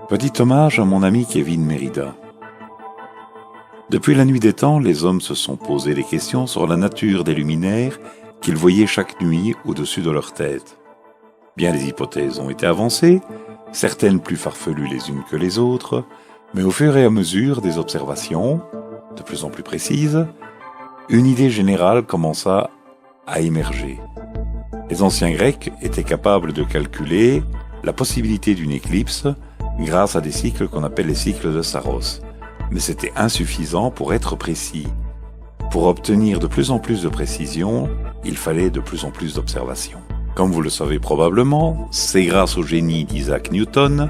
Petit hommage à mon ami Kevin Merida. Depuis la nuit des temps, les hommes se sont posé des questions sur la nature des luminaires qu'ils voyaient chaque nuit au-dessus de leur tête. Bien des hypothèses ont été avancées, certaines plus farfelues les unes que les autres, mais au fur et à mesure des observations, de plus en plus précises, une idée générale commença à émerger. Les anciens Grecs étaient capables de calculer la possibilité d'une éclipse grâce à des cycles qu'on appelle les cycles de Saros. Mais c'était insuffisant pour être précis. Pour obtenir de plus en plus de précision, il fallait de plus en plus d'observations. Comme vous le savez probablement, c'est grâce au génie d'Isaac Newton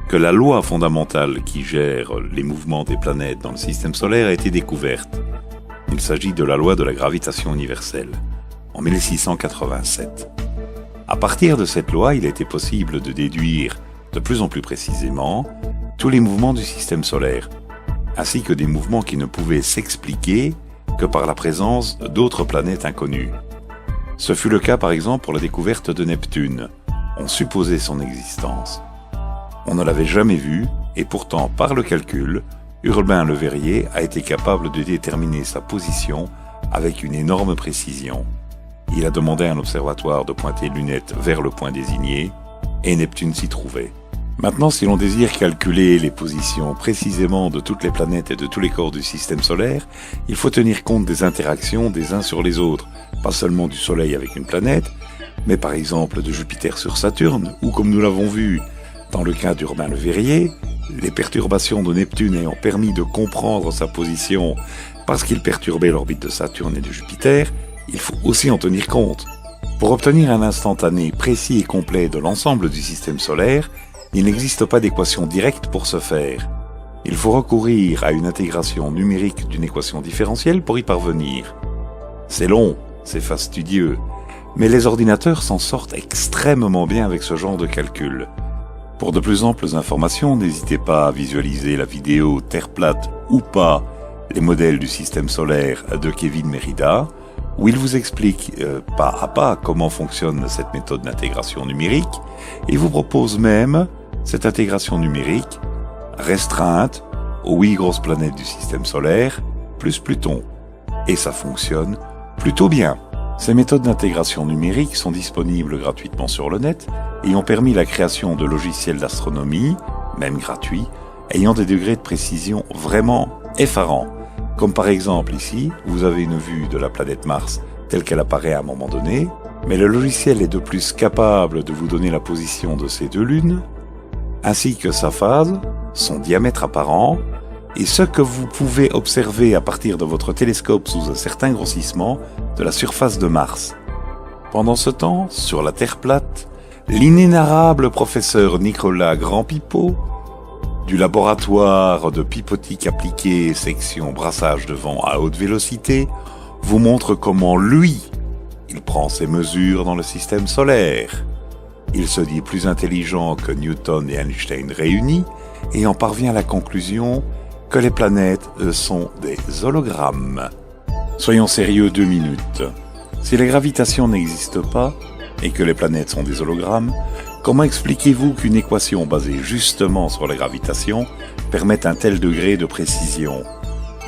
que la loi fondamentale qui gère les mouvements des planètes dans le système solaire a été découverte. Il s'agit de la loi de la gravitation universelle, en 1687. À partir de cette loi, il a été possible de déduire de plus en plus précisément tous les mouvements du système solaire, ainsi que des mouvements qui ne pouvaient s'expliquer que par la présence d'autres planètes inconnues. Ce fut le cas par exemple pour la découverte de Neptune. On supposait son existence. On ne l'avait jamais vu, et pourtant par le calcul, Urbain Le Verrier a été capable de déterminer sa position avec une énorme précision. Il a demandé à un observatoire de pointer une lunette vers le point désigné, et Neptune s'y trouvait. Maintenant, si l'on désire calculer les positions précisément de toutes les planètes et de tous les corps du système solaire, il faut tenir compte des interactions des uns sur les autres, pas seulement du Soleil avec une planète, mais par exemple de Jupiter sur Saturne, ou comme nous l'avons vu dans le cas d'Urbain Le Verrier, les perturbations de Neptune ayant permis de comprendre sa position parce qu'il perturbait l'orbite de Saturne et de Jupiter, il faut aussi en tenir compte. Pour obtenir un instantané précis et complet de l'ensemble du système solaire, il n'existe pas d'équation directe pour ce faire. Il faut recourir à une intégration numérique d'une équation différentielle pour y parvenir. C'est long, c'est fastidieux, mais les ordinateurs s'en sortent extrêmement bien avec ce genre de calcul. Pour de plus amples informations, n'hésitez pas à visualiser la vidéo Terre plate ou pas, les modèles du système solaire de Kevin Merida, où il vous explique pas à pas comment fonctionne cette méthode d'intégration numérique, et vous propose même cette intégration numérique restreinte aux 8 grosses planètes du système solaire, plus Pluton. Et ça fonctionne plutôt bien. Ces méthodes d'intégration numérique sont disponibles gratuitement sur le net et ont permis la création de logiciels d'astronomie, même gratuits, ayant des degrés de précision vraiment effarants. Comme par exemple ici, vous avez une vue de la planète Mars telle qu'elle apparaît à un moment donné, mais le logiciel est de plus capable de vous donner la position de ces deux lunes, ainsi que sa phase, son diamètre apparent, et ce que vous pouvez observer à partir de votre télescope sous un certain grossissement de la surface de Mars. Pendant ce temps, sur la Terre plate, l'inénarrable professeur Nicolas Grand-Pipeau, du laboratoire de pipotique appliquée section brassage de vent à haute vélocité, vous montre comment lui, il prend ses mesures dans le système solaire. Il se dit plus intelligent que Newton et Einstein réunis et en parvient à la conclusion que les planètes sont des hologrammes. Soyons sérieux 2 minutes. Si la gravitation n'existe pas et que les planètes sont des hologrammes, comment expliquez-vous qu'une équation basée justement sur la gravitation permette un tel degré de précision,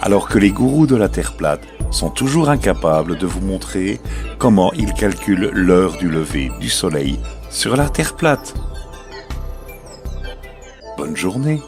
alors que les gourous de la Terre plate sont toujours incapables de vous montrer comment ils calculent l'heure du lever du Soleil sur la Terre plate? Bonne journée.